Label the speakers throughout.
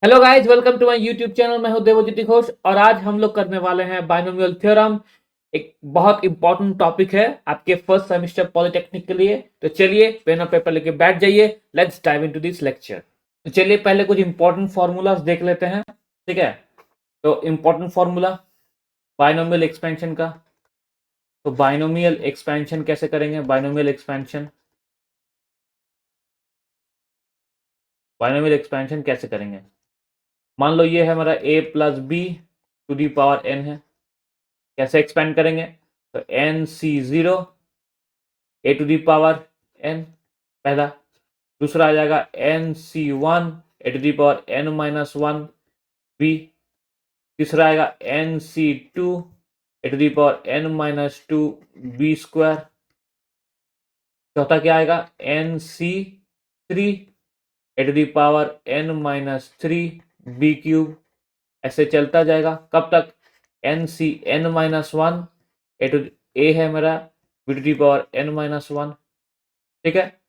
Speaker 1: Hello guys, welcome to my YouTube channel. मैं हूं देवज्योति घोष और आज हम लोग करने वाले हैं बाइनोमियल थ्योरम। एक बहुत इंपॉर्टेंट टॉपिक है आपके फर्स्ट सेमेस्टर पॉलिटेक्निक के लिए। तो चलिए पेन और पेपर लेके बैठ जाइए। Let's dive into this lecture. तो चलिए पहले कुछ इंपॉर्टेंट फॉर्मूलाज देख लेते हैं। ठीक है, तो इंपॉर्टेंट फॉर्मूला बाइनोमियल एक्सपेंशन का। तो बाइनोमियल एक्सपेंशन कैसे करेंगे? बाइनोमियल एक्सपेंशन कैसे करेंगे? मान लो ये है हमारा a plus B to the power n है। कैसे एक्सपेंड करेंगे? तो N C zero A to the power n पहला। दूसरा आ जाएगा N C one A to the power n minus one B. तीसरा आएगा N C two A to the power n minus two B square. चौथा क्या आएगा? N C three A to the power n minus three B cube. ऐसे चलता जाएगा कब तक? N C N minus one A to A है मेरा B to the power n minus one. ठीक है,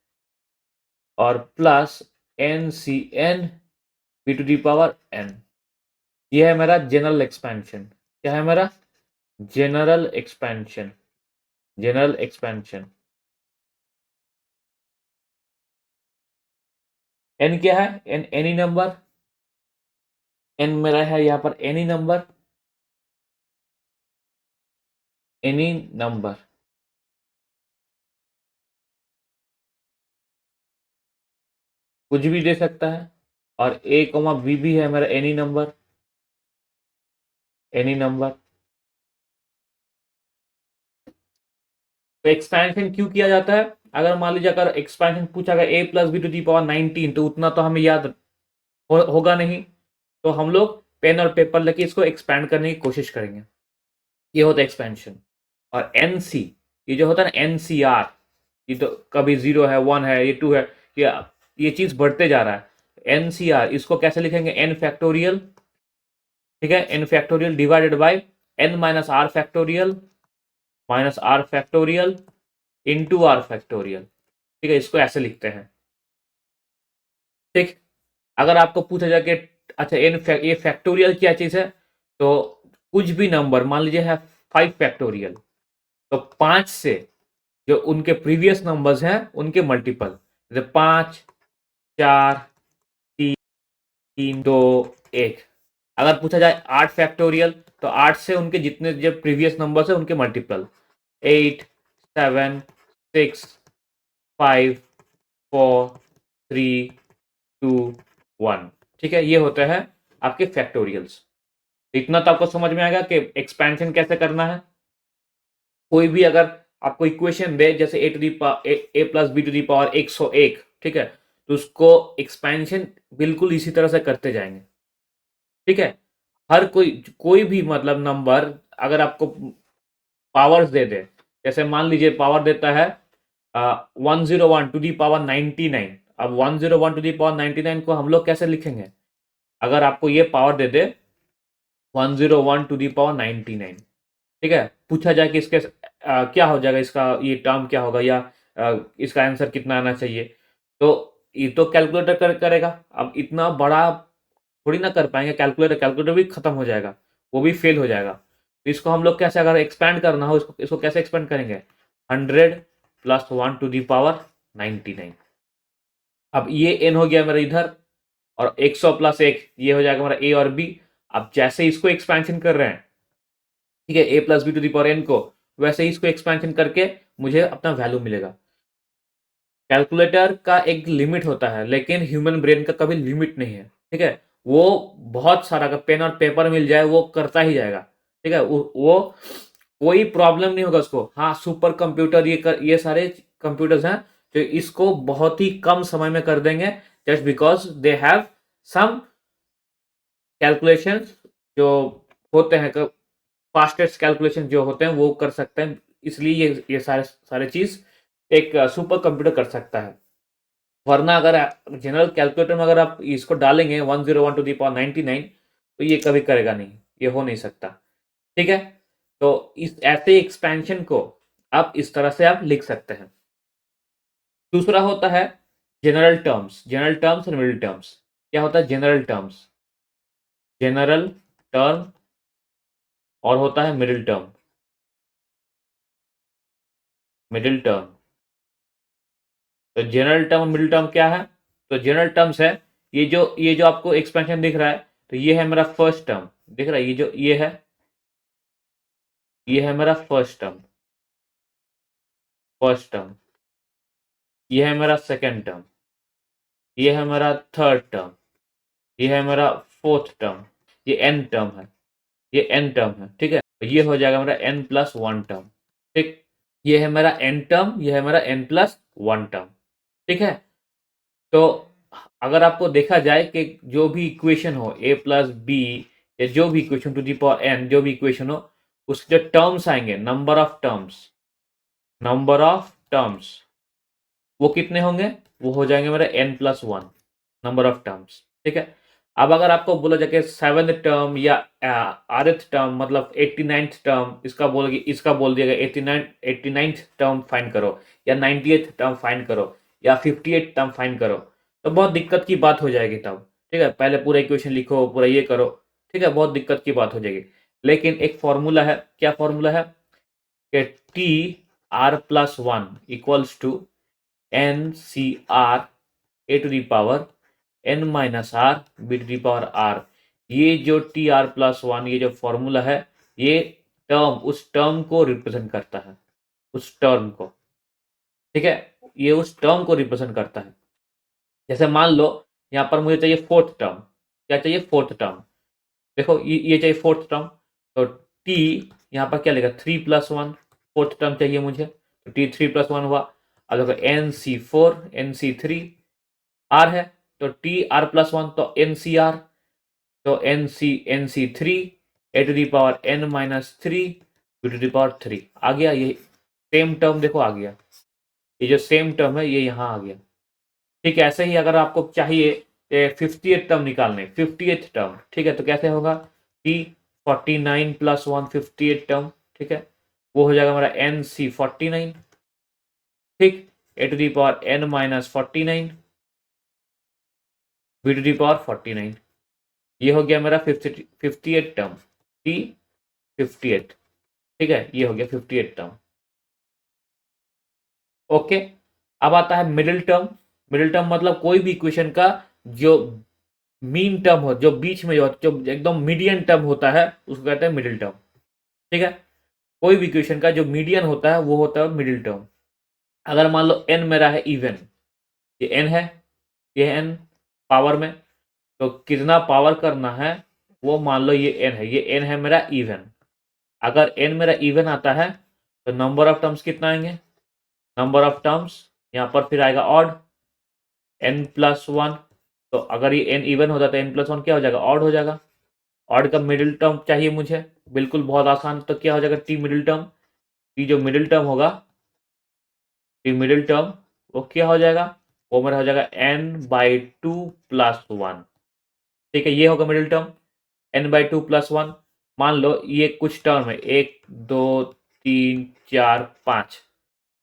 Speaker 1: और plus N C N B to the power n। ये है मेरा जनरल एक्सपेंशन। क्या है मेरा? General expansion. General expansion. n क्या है? n any number. n मेरा है यहाँ पर एनी नंबर। एनी नंबर कुछ भी दे सकता है। और a कोमा b भी है मेरा एनी नंबर। Any number. तो एक्सपेंशन क्यों किया जाता है? अगर मान लीजिए अगर एक्सपेंशन पूछा गया a plus B to the power 19, तो उतना तो हमें याद होगा नहीं। तो हम लोग पेन और पेपर लेके इसको एक्सपैंड करने की कोशिश करेंगे। ये होता है एक्सपेंशन। और एन सी, ये जो होता है ना एन सी आर, ये तो कभी जीरो है, वन है, ये टू है, ये चीज बढ़ते जा रहा है। एन सी आर इसको कैसे लिखेंगे? N factorial. ठीक है, N factorial divided by N minus R factorial into R factorial. ठीक है, इसको ऐसे लिखते हैं। ठीक, अगर आपको पूछा जाए कि अच्छा ये फैक्टोरियल क्या चीज है, तो कुछ भी नंबर मान लीजिए है 5 फैक्टोरियल, तो 5 से जो उनके प्रीवियस नंबर्स हैं उनके मल्टीपल, जैसे 5, 4, 3, 2, 1। अगर पूछा जाए 8 फैक्टोरियल, तो 8 से उनके जितने जो प्रीवियस नंबर्स है उनके मल्टीपल, 8, 7, 6, 5, 4, 3, 2, 1। ठीक है, ये होता है आपके फैक्टोरियल्स। इतना तो आपको समझ में आएगा कि एक्सपेंशन कैसे करना है। कोई भी अगर आपको इक्वेशन दे, जैसे A plus B to the power 101, ठीक है, तो उसको एक्सपेंशन बिल्कुल इसी तरह से करते जाएंगे। ठीक है, हर कोई कोई भी मतलब नंबर अगर आपको पावर्स दे दे, जैसे मान लीजिए पावर देता है 101 टू दी पावर 99। अब 101 टू दी पावर 99 को हम लोग कैसे लिखेंगे? अगर आपको ये पावर दे दे 101 टू दी पावर 99, ठीक है, पूछा जाए कि इसके क्या हो जाएगा, इसका ये टर्म क्या होगा, या इसका आंसर कितना आना चाहिए, तो ये तो कैलकुलेटर करेगा। अब इतना बड़ा थोड़ी ना कर पाएंगे, कैलकुलेटर कैलकुलेटर भी खत्म हो जाएगा, वो भी फेल हो जाएगा। तो इसको हम लोग कैसे, अगर एक्सपेंड करना हो इसको कैसे एक्सपेंड करेंगे? 100 प्लस 1 टू दी पावर 99। अब ये एन हो गया मेरा इधर, और 100 प्लस 1 ये हो जाएगा मेरा ए और बी। अब जैसे इसको एक्सपेंशन कर रहे हैं, ठीक है, A plus B to the power N को, वैसे ही इसको एक्सपेंशन करके मुझे अपना वैल्यू मिलेगा। कैलकुलेटर का एक लिमिट होता है, लेकिन ह्यूमन ब्रेन का कभी लिमिट नहीं है। ठीक है, वो बहुत सारा, अगर पेन और पेपर मिल जाए वो करता ही जाएगा। ठीक है, वो कोई प्रॉब्लम नहीं होगा उसको। हाँ, सुपर कंप्यूटर ये सारे कंप्यूटर्स हैं जो इसको बहुत ही कम समय में कर देंगे, just because they have some calculations जो होते हैं, फास्टेस्ट कैलकुलेशन जो होते हैं वो कर सकते हैं। इसलिए ये सारे सारे चीज एक सुपर कंप्यूटर कर सकता है। वरना अगर जनरल कैलकुलेटर में अगर आप इसको डालेंगे 101 टू दी पावर 99, तो ये कभी करेगा नहीं, ये हो नहीं सकता। ठीक है, तो इस ऐसे एक्सपेंशन को आप इस तरह से आप लिख सकते हैं। दूसरा होता है जनरल टर्म्स। जनरल टर्म्स और मिडिल टर्म्स। क्या होता है जनरल टर्म्स? जनरल टर्म और होता है मिडिल टर्म। मिडिल टर्म, तो जनरल टर्म मिडिल टर्म क्या है? तो जनरल टर्म्स है ये जो आपको एक्सपेंशन दिख रहा है, तो ये है मेरा फर्स्ट टर्म, दिख रहा है ये जो ये है मेरा फर्स्ट टर्म, ये है मेरा सेकेंड टर्म, ये है मेरा थर्ड टर्म, ये है मेरा फोर्थ टर्म, ये एन टर्म है, ये एन टर्म है, ठीक है। तो ये हो जाएगा मेरा n प्लस वन टर्म, ठीक। ये है मेरा n टर्म, ये है मेरा n प्लस वन टर्म, ठीक है। तो अगर आपको देखा जाए कि जो भी इक्वेशन हो a प्लस बी, या जो भी equation to the power n, जो भी इक्वेशन हो, उसके जो टर्म्स आएंगे, नंबर ऑफ टर्म्स, वो कितने होंगे? वो हो जाएंगे मेरा n plus one number of terms, ठीक है। अब अगर आपको बोला जाए कि सेवेंथ टर्म या आरथ टर्म, मतलब 89th टर्म, इसका बोल दिया गया 89th टर्म फाइंड करो, या 90th टर्म फाइंड करो, या 58th टर्म फाइंड करो, तो बहुत दिक्कत की बात हो जाएगी तब, ठीक है। पहले पूरा इक्वेशन लिखो, पूरा ये करो, ठीक है, बहुत दिक्कत की बात हो जाएगी। लेकिन एक फॉर्मूला है, क्या फॉर्मूला है? कि T R plus one equals to N C R A to the power n minus R B to the power R. ये जो टी आर प्लस वन, ये जो फॉर्मूला है, ये टर्म, उस टर्म को रिप्रेजेंट करता है, उस टर्म को, ठीक है। ये उस टर्म को रिप्रेजेंट करता है। जैसे मान लो यहाँ पर मुझे चाहिए फोर्थ टर्म, क्या चाहिए? Fourth term. देखो ये चाहिए फोर्थ टर्म, तो टी यहाँ पर क्या लेगा? 3+1, फोर्थ टर्म चाहिए मुझे, तो टी 3+1 हुआ। अब देखो NC4 NC3 आर है, तो टी आर प्लस वन, तो NCR, तो NC3 A to the power n minus three B to the power three आ गया। ये सेम टर्म देखो आ गया, ये जो सेम टर्म है ये यहाँ आ गया, ठीक है। ऐसे ही अगर आपको चाहिए 50th टर्म निकालने, 50th टर्म, ठीक है, तो कैसे होगा? टी 49+1 50th टर्म, ठीक है, वो हो जाएगा हमारा NC49, ठीक, A to the power n minus 49 B to the power 49। ये हो गया मेरा 50th टर्म, टी 50th, ठीक है, ये हो गया 50th टर्म। ओके, अब आता है मिडिल टर्म। मिडिल टर्म मतलब कोई भी इक्वेशन का जो मीन टर्म हो, जो बीच में जो एकदम मीडियन टर्म होता है, उसको कहते हैं मिडिल टर्म, ठीक है। कोई भी इक्वेशन का जो मीडियन होता है वो होता है मिडिल टर्म। अगर मान लो n मेरा है इवन, ये n है, ये n पावर में, तो कितना पावर करना है वो मान लो ये n है, ये n है मेरा इवन। अगर n मेरा इवन आता है तो नंबर ऑफ टर्म्स कितना आएंगे? नंबर ऑफ टर्म्स यहाँ पर फिर आएगा ऑड, n+1। तो अगर ये n इवन होता तो n+1 क्या हो जाएगा? ऑड हो जाएगा। ऑड का मिडिल टर्म चाहिए मुझे, बिल्कुल बहुत आसान, तो क्या हो जाएगा? T middle term. टी जो मिडिल टर्म होगा, टी मिडिल टर्म, वो क्या हो जाएगा? वो मेरा हो जाएगा n/2+1, ठीक है, ये होगा मिडिल टर्म, n/2+1। मान लो ये कुछ टर्म है, 1 2 3 4 5,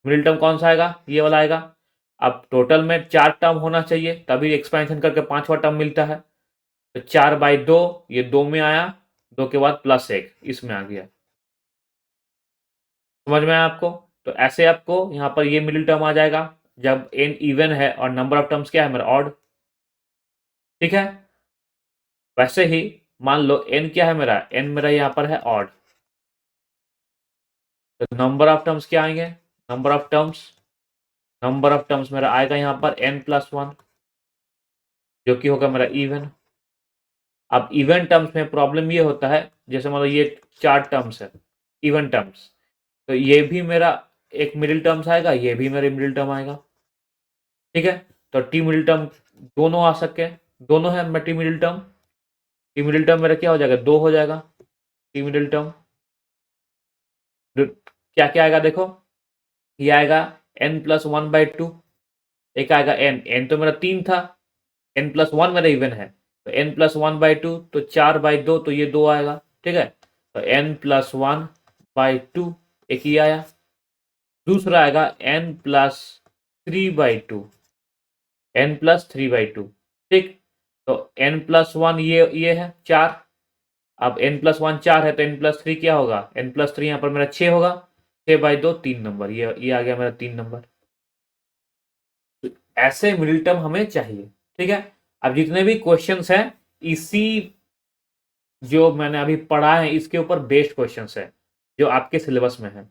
Speaker 1: मिडिल टर्म कौन सा आएगा? ये वाला आएगा। अब टोटल में 4 टर्म होना चाहिए, तभी एक्सपेंशन करके 5वां टर्म मिलता है। तो 4/2, ये 2 में आया, 2 के बाद +1 इसमें आ गया। समझ में आया आपको? तो ऐसे आपको यहाँ पर ये मिडिल टर्म आ जाएगा जब n इवन है और नंबर ऑफ टर्म्स क्या है मेरा? ऑड, ठीक है। वैसे ही मान लो n क्या है मेरा? n मेरा यहाँ पर है ऑड, तो नंबर ऑफ टर्म्स क्या आएंगे? नंबर ऑफ टर्म्स मेरा आएगा यहाँ पर n+1, जो कि होगा मेरा इवन। अब इवन टर्म्स में प्रॉब्लम ये होता है, जैसे मान लो ये 4 टर्म्स है इवन टर्म्स, तो ये भी मेरा एक मिडिल टर्म्स आएगा, ये भी मेरे मिडिल टर्म आएगा, ठीक है। तो टी मिडिल टर्म दोनों आ सके, दोनों है T middle term. T middle term मेरा क्या हो जाएगा? 2 हो जाएगा टी मिडिल टर्म। क्या क्या आएगा देखो, ये आएगा n+1/2, एक आएगा n तो मेरा 3 था, n+1 मेरा इवन है, तो n+1/2, तो 4/2, तो ये 2 आएगा, ठीक है। तो n+1/2 एक ही आया। दूसरा आएगा n+3/2, n+3/2, ठीक। तो n+1 ये है 4, अब n+1 4 है तो n+3 क्या होगा, n+3 यहाँ पर मेरा 6 होगा, 6/2 3 नंबर, ये आ गया मेरा 3 नंबर। तो ऐसे मिडिल टर्म हमें चाहिए, ठीक है। अब जितने भी क्वेश्चंस हैं इसी जो मैंने अभी पढ़ा है इसके ऊपर बेस्ड क्वेश्चंस है जो आपके सिलेबस में है,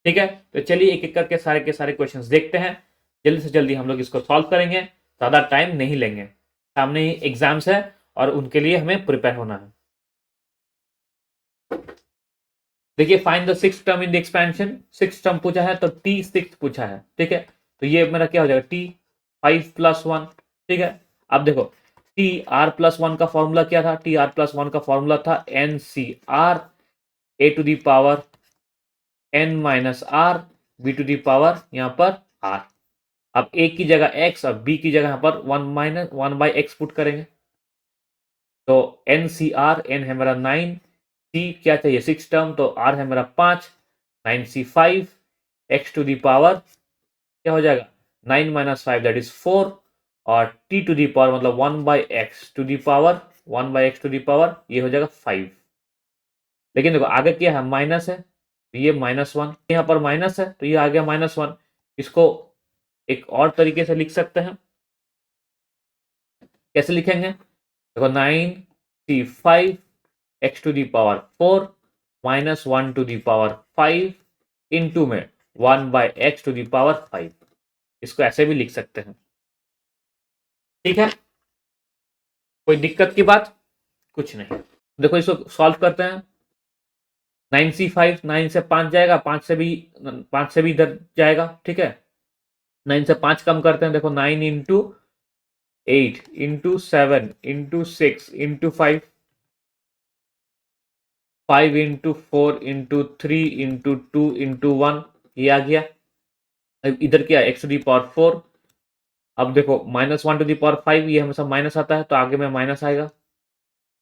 Speaker 1: ठीक है। तो चलिए एक एक करके सारे के सारे क्वेश्चंस देखते हैं, जल्दी से जल्दी हम लोग इसको सॉल्व करेंगे, ज़्यादा टाइम नहीं लेंगे, सामने ही एग्जाम्स है और उनके लिए हमें प्रिपेयर होना है। देखिए find the six term in the expansion, six term पूछा है तो T6 पूछा है, ठीक है। तो ये मेरा क्या हो जाएगा T5+1, ठीक है। अब देखो TR+1 का फॉर्मूला क्या था, TR+1 का फॉर्मूला था NCR A⁻n - R B⁻, यहाँ पर R। अब A की जगह X और B की जगह यहाँ पर 1 - 1/x पुट करेंगे, तो NCR, N है मेरा 9, C क्या चाहिए 6 टर्म, तो R है मेरा 5, 9C5 x⁻, क्या हो जाएगा 9 - 5 दैट इज 4, और T⁻ मतलब 1/x⁻, ये हो जाएगा 5। लेकिन देखो आगे क्या है, माइनस है तो ये -1, यहाँ पर माइनस है तो ये आ गया -1। इसको एक और तरीके से लिख सकते हैं, कैसे लिखेंगे, देखो 9C5 x⁻4 -1/5 इंटू में 1/x⁻5, इसको ऐसे भी लिख सकते हैं, ठीक है। कोई दिक्कत की बात कुछ नहीं। देखो इसको सॉल्व करते हैं, 9C5 9 से 5 जाएगा, 5 से भी इधर जाएगा, ठीक है। 9 से 5 कम करते हैं, देखो 9 × 8 × 7 × 6 × 5, 5 × 4 × 3 × 2 × 1, ये आ गया। अब इधर क्या है x⁻4, अब देखो -1/5, ये हमेशा माइनस आता है तो आगे में माइनस आएगा।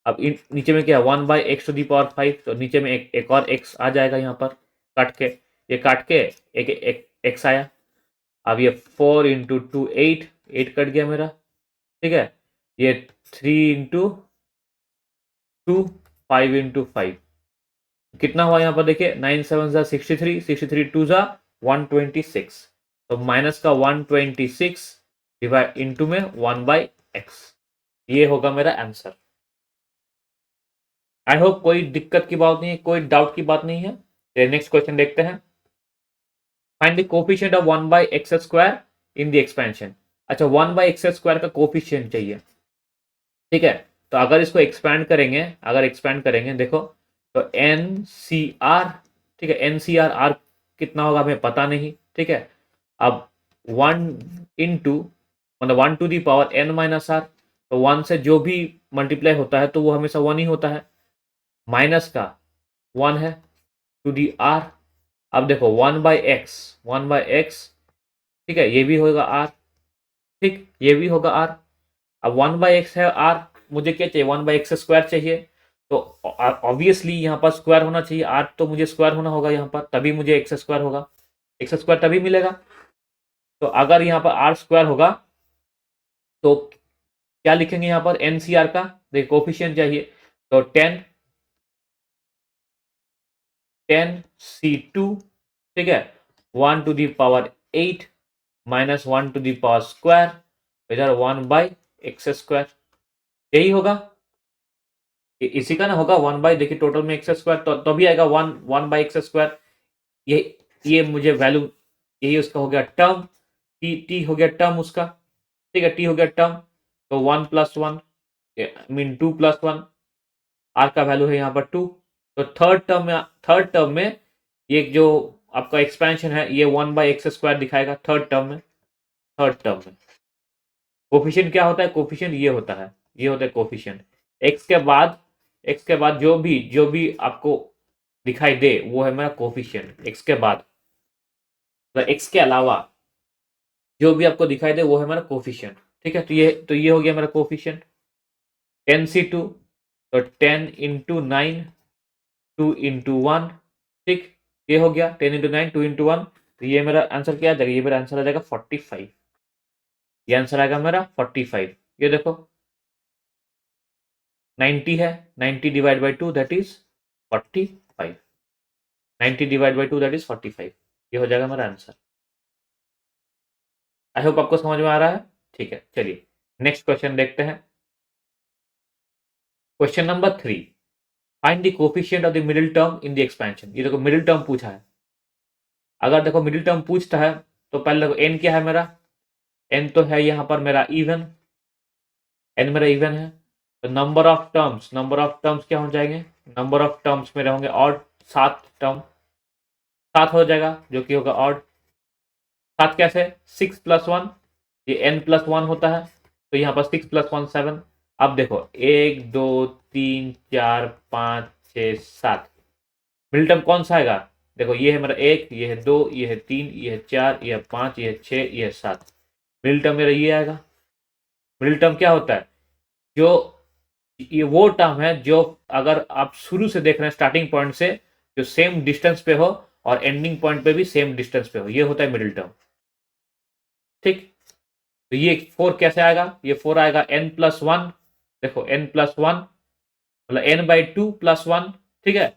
Speaker 1: अब नीचे में क्या है 1/x⁻5, तो नीचे में एक और x आ जाएगा यहाँ पर काट के, ये काट के एक x आया। अब ये 4 × 2 8, 8 कट गया मेरा, ठीक है। ये 3 × 2 5 × 5 कितना हुआ यहाँ पर देखिए, 9 7 63, 63 2 126, तो माइनस का 126 डिवाइड इंटू में 1/x, ये होगा मेरा आंसर। आई होप कोई दिक्कत की बात नहीं है, कोई डाउट की बात नहीं है। नेक्स्ट क्वेश्चन देखते हैं, find the coefficient of 1/x² in the expansion. अच्छा 1/x² का कोफिशिएंट चाहिए, ठीक है। तो अगर इसको एक्सपैंड करेंगे, देखो तो NCR, ठीक है, NCR कितना होगा हमें पता नहीं, ठीक है। अब 1 इंटू मतलब 1⁻n - R, तो 1 से जो भी मल्टीप्लाई होता है तो वो हमेशा 1 ही होता है, माइनस का 1 है टू दी R। अब देखो 1/x, ठीक है, ये भी होगा R, ठीक, ये भी होगा R। अब 1/x है R, मुझे क्या चाहिए 1/x² चाहिए, तो ऑब्वियसली यहाँ पर स्क्वायर होना चाहिए, R तो मुझे स्क्वायर होना होगा यहाँ पर, तभी मुझे x² होगा, x² तभी मिलेगा। तो अगर यहाँ पर R स्क्वायर होगा तो क्या लिखेंगे यहाँ पर NCR का, देखिए कोफिशिएंट चाहिए, तो 10C2, ठीक है, 1⁸ - 1² इधर 1/x², यही होगा, इसी का ना होगा 1 देखिए टोटल में x², तो भी आएगा 1/x², ये मुझे वैल्यू, यही उसका हो गया टर्म, टी हो गया टर्म उसका, ठीक है, टी हो गया टर्म, तो 1+1 मीन 2+1, आर का वैल्यू है यहाँ पर 2, तो थर्ड टर्म में ये जो आपका एक्सपेंशन है ये 1/x² दिखाएगा थर्ड टर्म में। कोफिशिएंट क्या होता है, कोफिशिएंट ये होता है, कोफिशिएंट एक्स के बाद जो भी आपको दिखाई दे वो है मेरा कोफिशिएंट, एक्स के बाद मतलब एक्स के अलावा जो भी आपको दिखाई दे वो है मेरा कोफिशिएंट, ठीक है। तो ये हो गया मेरा कोफिशिएंट 10C2, तो 10 × 9 2 × 1, ठीक, ये हो गया 10 × 9 2 × 1, तो ये मेरा आंसर क्या आ जाएगा, ये मेरा आंसर आ जाएगा 45, ये आंसर आएगा मेरा 45, ये देखो 90 है, 90 divide by 2 that is 45, 90 divide by 2 that is 45, ये हो जाएगा मेरा आंसर। आई होप आपको समझ में आ रहा है। ठीक है, चलिए नेक्स्ट क्वेश्चन देखते हैं। Question number 3, find the coefficient of the middle term in the expansion. ये देखो मिडिल टर्म पूछा है। अगर देखो मिडिल टर्म पूछता है तो पहले देखो n क्या है मेरा, n तो है यहाँ पर मेरा इवन, n मेरा इवन है। तो नंबर ऑफ टर्म्स क्या हो जाएंगे, नंबर ऑफ टर्म्स मेरे होंगे ऑड, 7 टर्म, 7 हो जाएगा जो कि होगा ऑड। 7 कैसे, 6 प्लस 1, ये n प्लस 1 होता है, तो यहाँ पर 6 प्लस 1 7। अब देखो 1 2 3 4 5 6 7, मिडिल टर्म कौन सा आएगा, देखो ये है मेरा 1, ये है 2, ये है 3, ये है 4, ये है 5, ये है 6, ये है 7, मिडिल टर्म मेरा ये आएगा। मिडिल टर्म क्या होता है, जो ये वो टर्म है जो अगर आप शुरू से देख रहे हैं स्टार्टिंग पॉइंट से, जो सेम डिस्टेंस पे हो और एंडिंग पॉइंट पे भी सेम डिस्टेंस पे हो, ये होता है मिडिल टर्म। ठीक, तो ये 4 कैसे आएगा, ये 4 आएगा n प्लस 1, देखो n प्लस 1 मतलब n बाई 2 प्लस 1, ठीक है।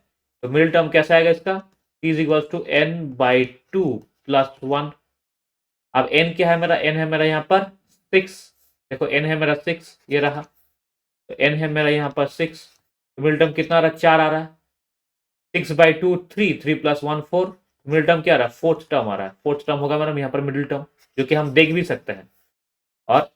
Speaker 1: तो मिडिल टर्म कैसे आएगा इसका, t is equal to n by 2 plus 1। अब n क्या है मेरा, n है मेरा यहाँ पर 6, देखो n है मेरा 6, ये रहा, तो n है मेरा यहाँ पर 6, तो मिडिल टर्म कितना आ रहा है, 4 आ रहा है। 6 बाई 2 3, 3 प्लस 1 4, मिडिल टर्म क्या आ रहा है, फोर्थ टर्म आ रहा है। फोर्थ टर्म होगा मेरा यहाँ पर मिडिल टर्म, जो कि हम देख भी सकते हैं, और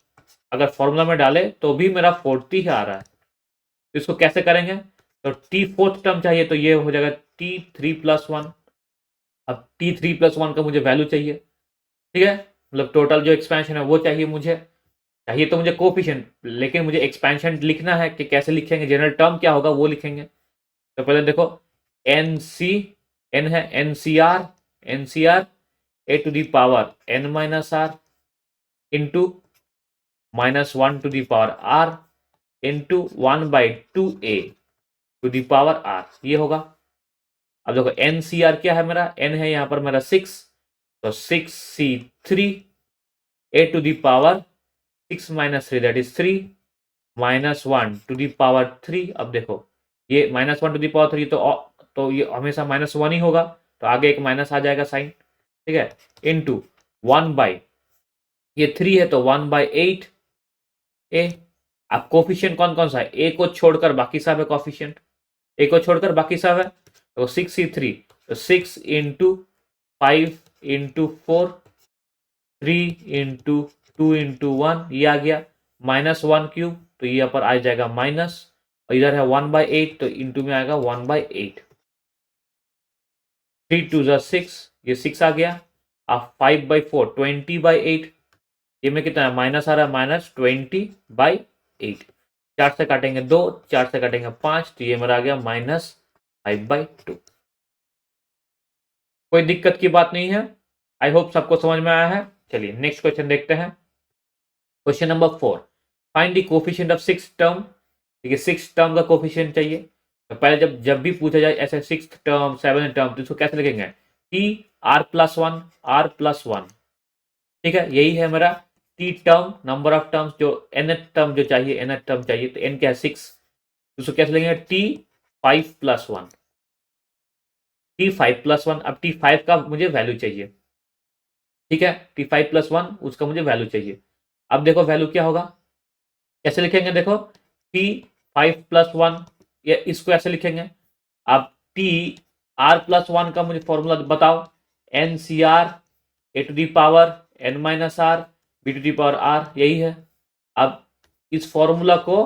Speaker 1: अगर फॉर्मूला में डाले तो भी मेरा 4 ही आ रहा है। तो इसको कैसे करेंगे, तो टी फोर्थ टर्म चाहिए, तो ये हो जाएगा टी 3 प्लस 1। अब टी 3 प्लस 1 का मुझे वैल्यू चाहिए, ठीक है, मतलब टोटल जो एक्सपेंशन है वो चाहिए मुझे, चाहिए तो मुझे कोफिशिएंट, लेकिन मुझे एक्सपेंशन लिखना है कि कैसे लिखेंगे, जनरल टर्म क्या होगा वो लिखेंगे। तो पहले देखो एन सी, एन है N C R A to the power N minus R into -1 to the power R into 1 by 2a to the power R, ये होगा। अब देखो एन सी आर क्या है मेरा, एन है यहाँ पर मेरा 6, तो 6c3 A to the power 6 minus 3 that is 3 -1 to the power 3। अब देखो ये -1 टू दी पावर 3, तो ये हमेशा -1 ही होगा, तो आगे एक माइनस आ जाएगा साइन, ठीक है, इंटू 1 बाई, ये 3 है तो 1 बाई 8 ए। अब कोफिशिएंट कौन कौन सा है, ए को छोड़कर बाकी सब है कोफिशिएंट, ए को छोड़कर बाकी सब है, तो 6c3, तो 6 इंटू 5 इंटू 4 3 इंटू 2 इंटू 1, ये आ गया -1 क्यूब, तो ये पर आ जाएगा माइनस, और इधर है 1 बाई 8, तो इंटू में आएगा 1 बाई 8, 3 2 6, ये 6 आ गया। अब 5 बाई 4 20 बाई 8, ये में कितना है माइनस आ रहा है, -20 बाई 8, 4 से काटेंगे 2, 4 से काटेंगे 5, तो ये मेरा आ गया -5 बाई 2। कोई दिक्कत की बात नहीं है, आई होप सबको समझ में आया है। चलिए नेक्स्ट क्वेश्चन देखते हैं। Question number 4, find the coefficient of 6 term. ठीक है, 6 टर्म का कोफिशिएंट चाहिए, तो पहले जब भी पूछा जाए ऐसे 6 टर्म 7 टर्म, तो इसको कैसे लिखेंगे, टी आर प्लस 1, ठीक है, यही है मेरा T term, number of terms, जो nth टर्म जो चाहिए, nth टर्म चाहिए, तो n क्या है 6, तो इसको कैसे लिखेंगे, टी 5 प्लस 1, टी 5 प्लस 1। अब टी 5 का मुझे वैल्यू चाहिए, ठीक है, टी 5 प्लस 1 उसका मुझे वैल्यू चाहिए। अब देखो वैल्यू क्या होगा, कैसे लिखेंगे, देखो टी 5 प्लस 1, ये इसको ऐसे लिखेंगे। अब टी आर प्लस 1 का मुझे फॉर्मूला बताओ, N C R A to the power N minus R B to the power R, यही है। अब इस फॉर्मूला को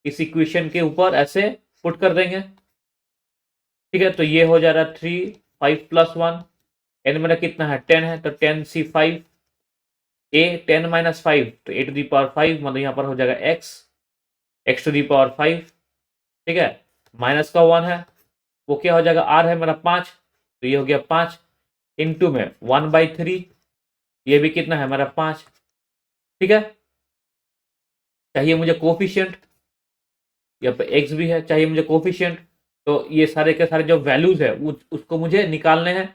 Speaker 1: इस इक्वेशन के ऊपर ऐसे पुट कर देंगे, ठीक है, तो ये हो जा रहा है 3 5 प्लस 1, एन मेरा कितना है 10 है, तो 10c5 ए 10 माइनस 5, तो ए टू दी पावर 5, मतलब यहाँ पर हो जाएगा एक्स टू दी पावर 5, ठीक है, माइनस का 1 है, वो क्या हो जाएगा, आर है मेरा 5, तो ये हो गया 5 इंटू में 1 बाई 3, ये भी कितना है मेरा 5, ठीक है। चाहिए मुझे कोफिशिएंट, यहाँ पे एक्स भी है, चाहिए मुझे कोफिशिएंट, तो ये सारे के सारे जो वैल्यूज है उसको मुझे निकालने हैं।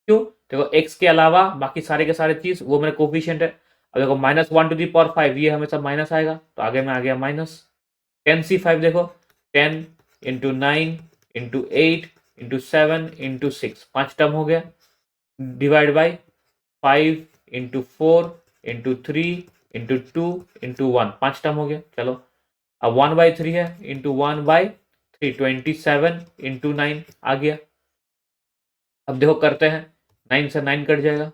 Speaker 1: क्यों, देखो एक्स के अलावा बाकी सारे के सारे चीज वो मेरा कोफिशिएंट है। अब देखो -1 टू दी पावर 5, ये हमेशा माइनस आएगा, तो आगे में आ गया माइनस 10c5, देखो 10 into 9 into 8 into 7 into 6, 5 term हो गया, divide by 5 into 4 into 3 into 2 into 1, 5 term हो गया। चलो अब 1/3 है इंटू 1/3, 27 इंटू 9 आ गया। अब देखो करते हैं, 9 से 9 कट जाएगा,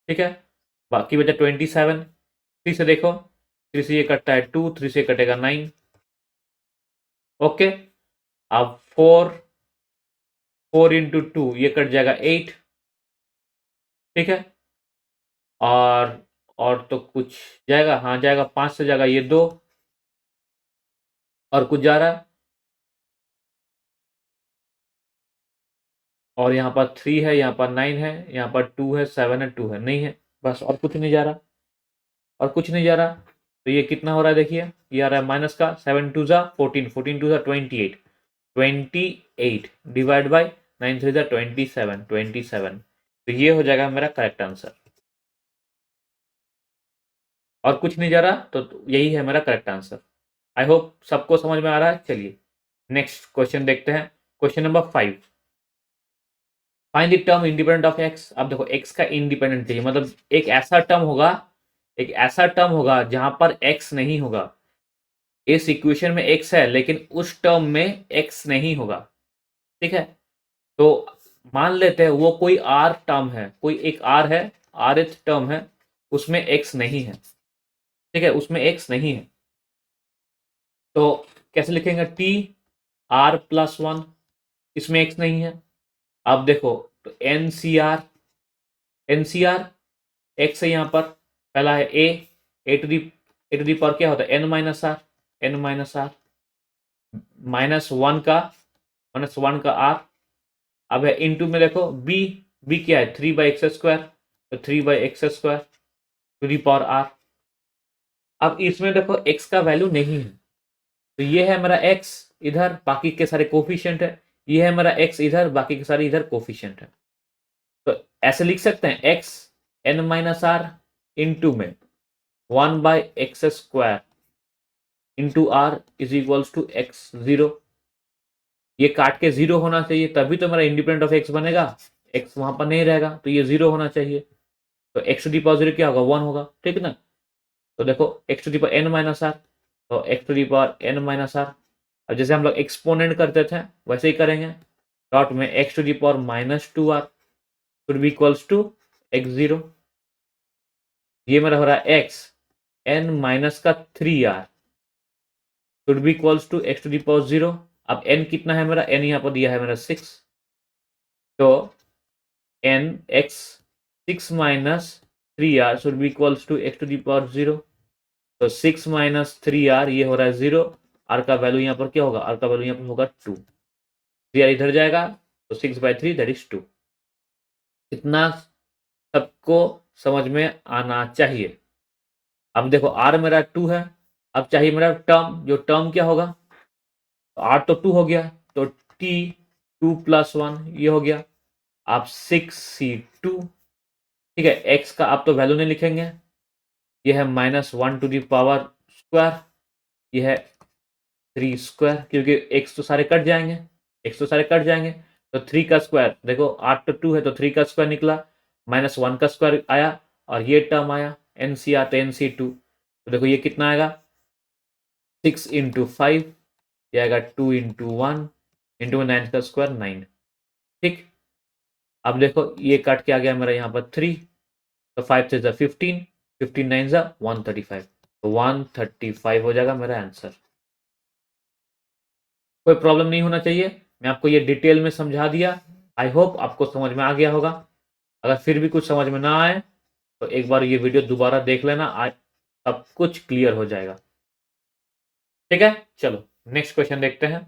Speaker 1: ठीक है, बाकी बचा 27। 3 से देखो, 3 से ये कटता है 2, 3 से कटेगा 9, ओके। अब 4 इंटू 2 ये कट जाएगा 8, ठीक है। और तो कुछ जाएगा, हाँ जाएगा, 5 से जाएगा ये 2, और कुछ जा रहा है, और यहाँ पर 3 है, यहाँ पर 9 है, यहाँ पर 2 है, 7 है, 2 है, नहीं है, बस और कुछ नहीं जा रहा, और कुछ नहीं जा रहा। तो ये कितना हो रहा है देखिए, ये आ रहा है माइनस का, 7 2 जा 14, 14 2 जा 28, 28 डिवाइड बाई 9 3 जा 27, 27। तो ये हो जाएगा मेरा करेक्ट आंसर, और कुछ नहीं जा रहा, तो यही है मेरा करेक्ट आंसर। आई होप सबको समझ में आ रहा है। चलिए नेक्स्ट क्वेश्चन देखते हैं, question number 5। Find the term independent of x. अब देखो एक्स का इंडिपेंडेंट चाहिए, मतलब एक ऐसा टर्म होगा, एक ऐसा टर्म होगा जहां पर एक्स नहीं होगा। इस इक्वेशन में एक्स है लेकिन उस टर्म में एक्स नहीं होगा, ठीक है। तो मान लेते हैं वो कोई आर टर्म है, कोई एक आर है, आरथ टर्म है, उसमें एक्स नहीं है, ठीक है, उसमें एक्स नहीं है। तो कैसे लिखेंगे, टी आर प्लस 1, इसमें एक्स नहीं है। अब देखो तो एनसीआर एक्स है यहाँ पर, पहला है ए टू दी पावर क्या होता है, N minus R minus one का आर। अब है इनटू में देखो बी क्या है, 3/x², तो 3/x² to the power are. अब इसमें देखो x का वैल्यू नहीं है, तो ये है मेरा x इधर, बाकी के सारे कोफिशिएंट है, ये है मेरा x इधर, बाकी के सारे इधर कोफिशिएंट है। तो ऐसे लिख सकते हैं x n-r इंटू में 1/x² into R is equals to x0। ये काट के 0 होना चाहिए, तभी तो मेरा इंडिपेंडेंट ऑफ x बनेगा, x वहां पर नहीं रहेगा, तो ये 0 होना चाहिए। तो x टू दी पावर 0 क्या होगा, 1 होगा, ठीक है ना। तो देखो x to the power n-r, तो x to the power n-r, अब जैसे हम लोग एक्सपोनेंट करते थे वैसे ही करेंगे, डॉट में x to the power -2r should be equals to x0। ये मेरा हो रहा है x n-3r should be equals to x to the power 0। अब n कितना है मेरा, n यहाँ पर दिया है मेरा 6, तो n x 6-3r should be equals to x to the power 0। तो 6-3r ये हो रहा है 0, r का वैल्यू यहाँ पर क्या होगा, r का वैल्यू यहाँ पर होगा 2, 3r इधर जाएगा, तो 6/3 दैट इज 2। इतना सबको समझ में आना चाहिए। अब देखो r मेरा 2 है, अब चाहिए मेरा टर्म, जो टर्म क्या होगा, r तो 2 हो गया, तो t 2 + 1 ये हो गया, आप 6c2, ठीक है। x का आप तो वैल्यू नहीं लिखेंगे, ये है -1 टू दी पावर स्क्वायर, ये है 3 क्योंकि x तो सारे कट जाएंगे, तो 3 का स्क्वायर देखो, 8 तो 2 है, तो 3 का स्क्वायर निकला, -1 का स्क्वायर आया, और ये टर्म आया NCR, तो NC2, तो देखो ये कितना आएगा, 6 × 5, ये आएगा 2 × 1 × 9 का स्क्वायर 9, ठीक। अब देखो ये कट के आ गया मेरा यहाँ पर 3, तो 5 से 15, 15 9 135, तो 135 हो जाएगा मेरा आंसर। कोई प्रॉब्लम नहीं होना चाहिए, मैं आपको ये डिटेल में समझा दिया, आई होप आपको समझ में आ गया होगा। अगर फिर भी कुछ समझ में ना आए तो एक बार ये वीडियो दोबारा देख लेना, आज सब कुछ क्लियर हो जाएगा, ठीक है। चलो नेक्स्ट क्वेश्चन देखते हैं,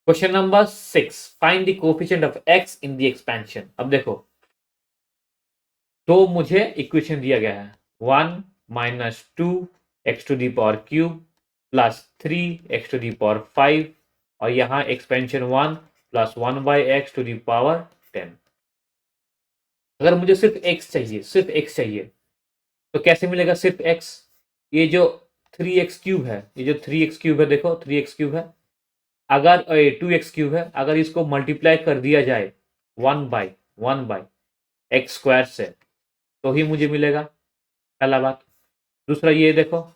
Speaker 1: question number 6, find the coefficient of x in the expansion. अब देखो तो मुझे इक्वेशन दिया गया है 1 - 2 x to the power cube plus 3 x to the power 5, और यहाँ expansion 1 + 1/x to the power 10। अगर मुझे सिर्फ x चाहिए, तो कैसे मिलेगा सिर्फ x, ये जो 3x³ है, ये जो 3x³ है, देखो 3x³ है, अगर 2x³ है, अगर इसको मल्टीप्लाई कर दिया जाए 1/x² से तो ही मुझे मिलेगा, पहला बात। दूसरा ये देखो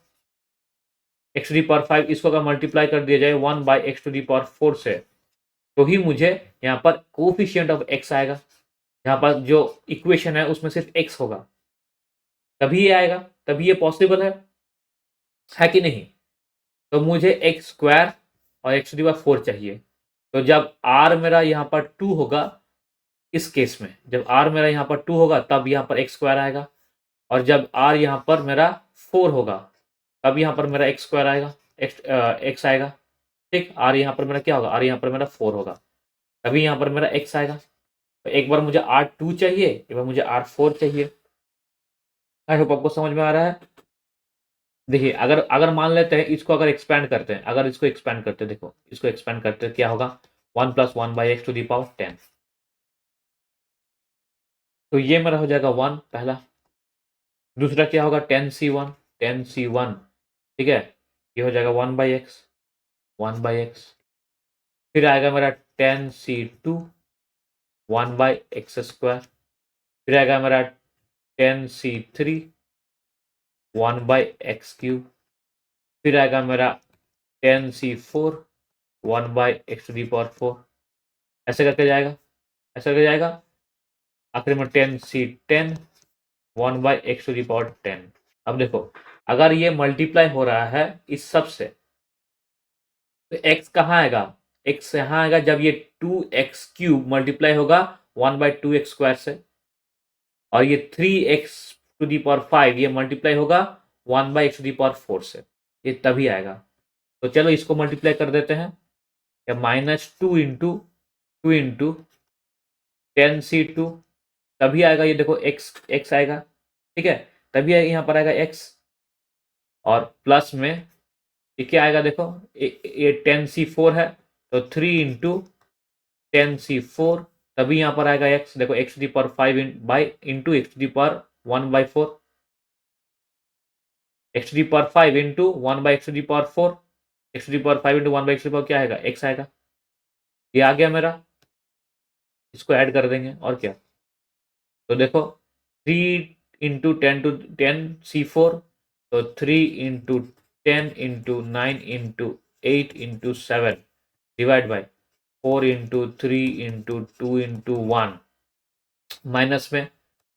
Speaker 1: x⁵ इसको अगर मल्टीप्लाई कर दिया जाए 1/x⁴ से तो ही मुझे यहाँ पर कोफिशिएंट ऑफ x आएगा। यहाँ पर जो इक्वेशन है उसमें सिर्फ x होगा, तभी ये आएगा, तभी ये पॉसिबल है कि नहीं। तो मुझे x² और x⁴ चाहिए। तो जब r मेरा यहाँ पर 2 होगा, इस केस में जब r मेरा यहाँ पर 2 होगा तब यहाँ पर x² आएगा, और जब r यहाँ पर मेरा 4 होगा तब यहाँ पर मेरा x² आएगा, x आएगा। ठीक, r यहाँ पर मेरा क्या होगा, r यहाँ पर मेरा 4 होगा, तभी यहाँ पर मेरा x आएगा। तो एक बार मुझे r2 चाहिए, एक बार मुझे r4 चाहिए। आई होप आपको समझ में आ रहा है। देखिए अगर अगर मान लेते हैं इसको, अगर एक्सपैंड करते हैं, अगर इसको एक्सपैंड करते हैं, देखो इसको एक्सपैंड करते हैं, क्या होगा 1 + 1/x⁻10। तो ये मेरा हो जाएगा 1 पहला। दूसरा क्या होगा 10c1, 10c1, ठीक है, ये हो जाएगा 1/x, 1/x। फिर आएगा मेरा 10c2, 1/x²। फिर आएगा मेरा 10c3, 1/x³। फिर आएगा मेरा 10c4, 1/x⁴। ऐसे करके जाएगा, ऐसे करके जाएगा, आखिर में 10c10, 1/x⁴10। अब देखो अगर ये मल्टीप्लाई हो रहा है इस सब से, तो x कहाँ आएगा, x यहाँ आएगा जब ये 2x³ मल्टीप्लाई होगा 1/2x² से, और ये 3x⁵ ये मल्टीप्लाई होगा 1/x⁴ से, ये तभी आएगा। तो चलो इसको मल्टीप्लाई कर देते हैं, या -2 × 10c2, तभी आएगा, ये देखो x आएगा, ठीक है, तभी यहाँ पर आएगा x, और प्लस में ये क्या आएगा, देखो ये 10c4 है, तो 3 × 10c4, तभी यहाँ पर आएगा x, देखो x⁵ × x⁴ 1/4, x⁵ × 1/x⁴, x⁵ × 1/x⁴ क्या आएगा, x आएगा। ये आ गया मेरा, इसको ऐड कर देंगे और क्या। तो देखो 3 × 10c4, तो 3 × 10 × 9 × 8 × 7 डिवाइड बाय 4 × 3 × 2 × 1, माइनस में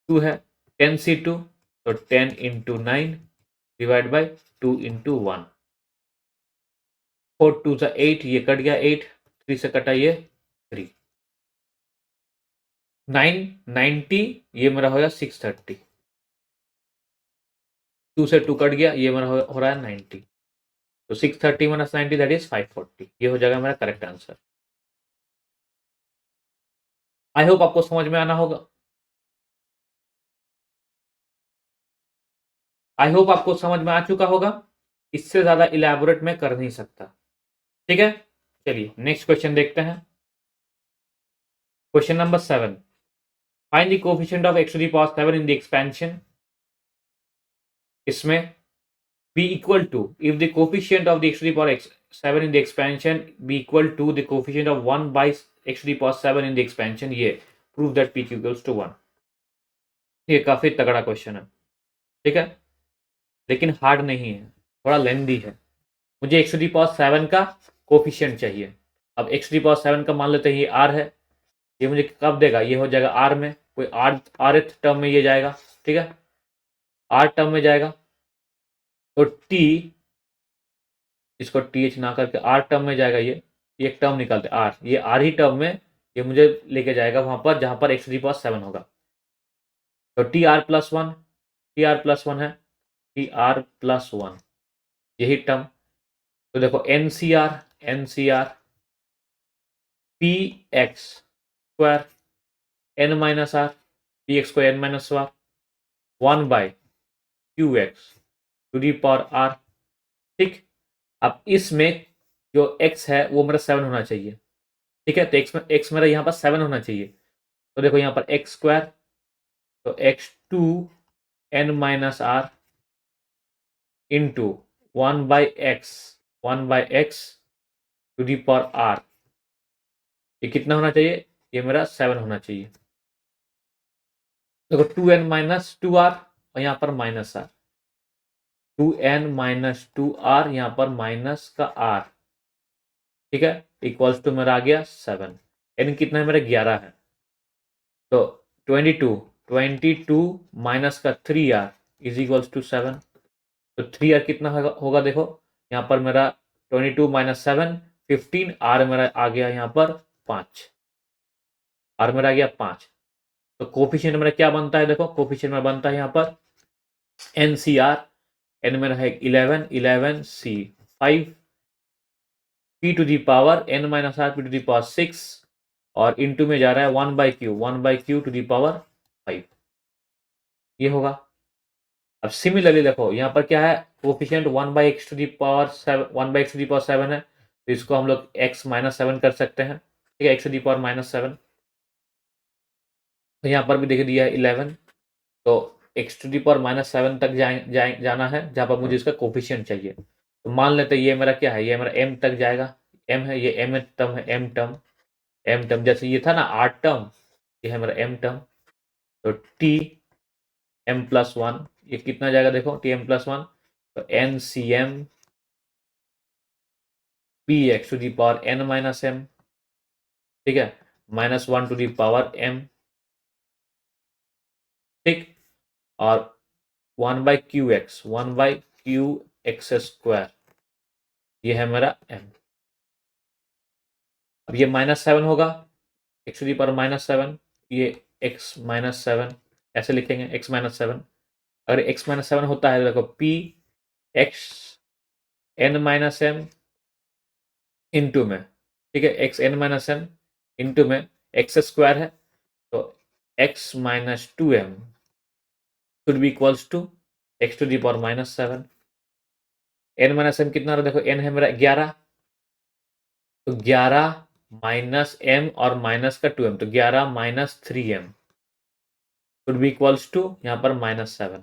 Speaker 1: 2 है 10c2, तो 10 × 9 डिवाइड बाय 2 × 1, 4 2 8, ये कट गया 8, 3 से कटा ये 3, 990, ये मेरा हो गया 630, 2 से 2 कट गया, ये मेरा हो रहा है 90, तो 630 - 90 दैट इज 540, ये हो जाएगा मेरा करेक्ट आंसर। आई होप आपको समझ में आना होगा, आई होप आपको समझ में आ चुका होगा, इससे ज्यादा इलेबोरेट मैं कर नहीं सकता। ठीक है, चलिए नेक्स्ट क्वेश्चन देखते हैं। Question number 7, find the coefficient of x⁴ in the expansion. इसमें be equal to, if the coefficient of the x⁴ in the expansion be equal to the coefficient of 1/x⁴ in the expansion, ये prove that p equals to 1। ये काफी तगड़ा question है, ठीक है, लेकिन hard नहीं है, थोड़ा लेंदी है। मुझे x⁴ का कोफिशिएंट चाहिए। अब x⁴ का मान लेते हैं ये r है, ये मुझे कब देगा, ये हो जाएगा r में, कोई rth टर्म में ये जाएगा, ठीक है, r टर्म में जाएगा, तो t, इसको th ना करके r टर्म में जाएगा, ये एक टर्म निकालते r, ये r ही टर्म में ये मुझे लेके जाएगा वहां पर जहां पर x⁴ होगा। तो tr+1, tr+1 है, tr+1 यही टर्म। तो देखो NCR px² n - r, px को n - r 1/qx⁴, ठीक। अब इसमें जो x है वो मेरा 7 होना चाहिए, ठीक है, तो x मेरा यहाँ पर 7 होना चाहिए। तो देखो यहाँ पर x², तो x2 n - r into 1/x to the power R, ये कितना होना चाहिए? ये मेरा 7 होना चाहिए। देखो 2n माइनस 2r और यहाँ पर minus are, 2n minus 2r यहाँ पर माइनस का r, ठीक है, इक्वल्स टू मेरा आ गया 7। n कितना है मेरा? 11 है। तो 22 माइनस का 3r इज इक्वल्स टू 7। तो 3r कितना होगा देखो यहाँ पर मेरा 22 माइनस 7 15, r मेरा आ गया यहाँ पर 5, r मेरा आ गया 5। तो कोफिशिएंट मेरा क्या बनता है? देखो कोफिशिएंट मेरा बनता है यहाँ पर NCR, n मेरा है 11, 11c 5, p to the power n minus r p to the power 6, और इनटू में जा रहा है 1/q टू दी पावर 5, ये होगा। अब सिमिलरली देखो यहाँ पर क्या है? Coefficient 1/x to the power 7, 1/x to the power 7 है, तो इसको हम लोग x माइनस 7 कर सकते हैं, ठीक है, x to the power minus 7। तो यहाँ पर भी देख दिया है 11, तो x to the power minus 7 तक जाना है, जहाँ पर मुझे इसका कोफिशिएंट चाहिए। तो मान लेते हैं ये मेरा क्या है? ये मेरा m तक जाएगा, m है, ये m टर्म है, m टर्म जैसे ये था ना 8 टर्म, ये है मेरा m टर्म। तो t m प्लस 1, ये कितना जाएगा देखो, t m प्लस 1, तो NCM px to the power n minus m, ठीक है, -1 टू दी पावर m, ठीक, और 1/qx स्क्वायर, ये है मेरा m। अब ये -7 होगा, x टू दी पावर -7, ये x -7 ऐसे लिखेंगे, x -7। अगर x -7 होता है तो देखो p x n minus m into में, ठीक है, x n minus m into में x स्क्वायर है, तो x minus 2m should be equals to x to the power -7। n minus m कितना रहा? देखो n है मेरा 11, तो 11 माइनस m और माइनस का 2m, तो 11 minus 3m should be equals to यहाँ पर -7।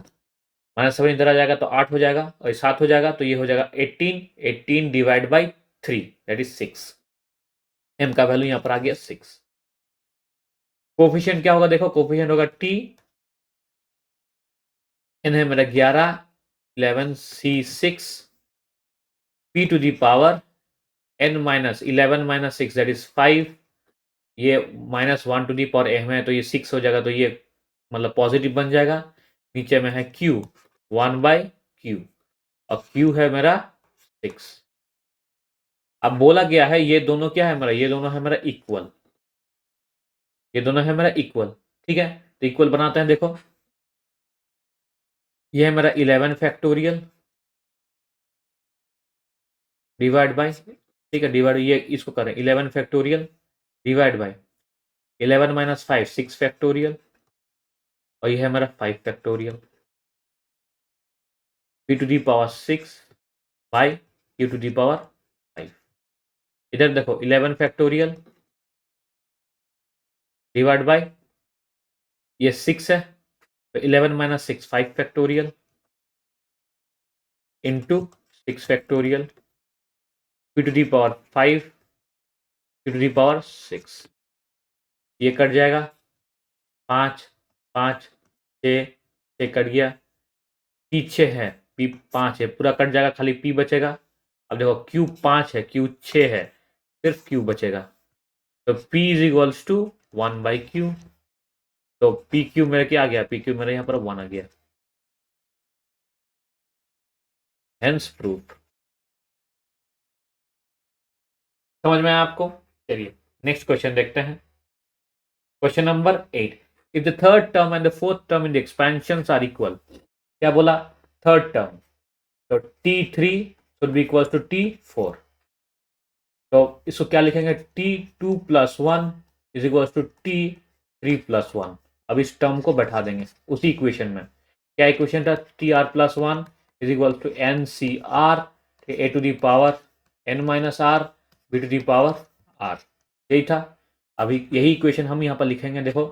Speaker 1: -7 इधर आ जाएगा तो 8 हो जाएगा, और 7 हो जाएगा तो ये हो जाएगा 18 divide by 3 that is 6। m का वैल्यू यहाँ पर आ गया 6। कोफिशिएंट क्या होगा देखो, कोफिशिएंट होगा t, n है मेरा 11, 11c6, p to the power n minus 11 minus 6 that is 5, ये -1 टू दी पावर m है, तो ये 6 हो जाएगा, तो ये मतलब पॉजिटिव बन जाएगा। नीचे में है q 1/q, और q है मेरा 6। अब बोला गया है ये दोनों क्या है मेरा? ये दोनों है मेरा इक्वल, ये दोनों है मेरा इक्वल, ठीक है, तो इक्वल बनाते हैं। देखो ये है मेरा 11 फैक्टोरियल डिवाइड बाय, ठीक है, डिवाइड, ये इसको करें 11 factorial divide by 11 minus 5 6 factorial, और ये है मेरा 5 factorial, p to the power 6 by q to the power 5। इधर देखो 11 फैक्टोरियल डिवाइड बाय ये 6 है, तो 11 minus 6 5 factorial into 6 factorial, p to the power 5 p to the power 6, ये कट जाएगा, 5 5 6 6 कट गया, p 6 है, p 5 है, पूरा कट जाएगा, खाली p बचेगा। अब देखो q 5 है, q 6 है, सिर्फ q बचेगा, तो p is equals to 1/q, तो पी क्यू मेरा क्या आ गया? पी क्यू मेरा यहाँ पर 1 आ गया, हेंस प्रूफ। समझ में आया आपको? चलिए नेक्स्ट क्वेश्चन देखते हैं। Question number 8, if the third term and the fourth term in the expansions are equal, क्या बोला? थर्ड टर्म, तो T3 should be equal to T4, तो इसको क्या लिखेंगे? T2 plus 1 is equal to T3 plus 1। अब इस टर्म को बैठा देंगे उसी इक्वेशन में। क्या इक्वेशन था? TR plus 1 is equal to NCR a to the power n minus R b to the power r, यही था। अभी यही इक्वेशन हम यहाँ पर लिखेंगे। देखो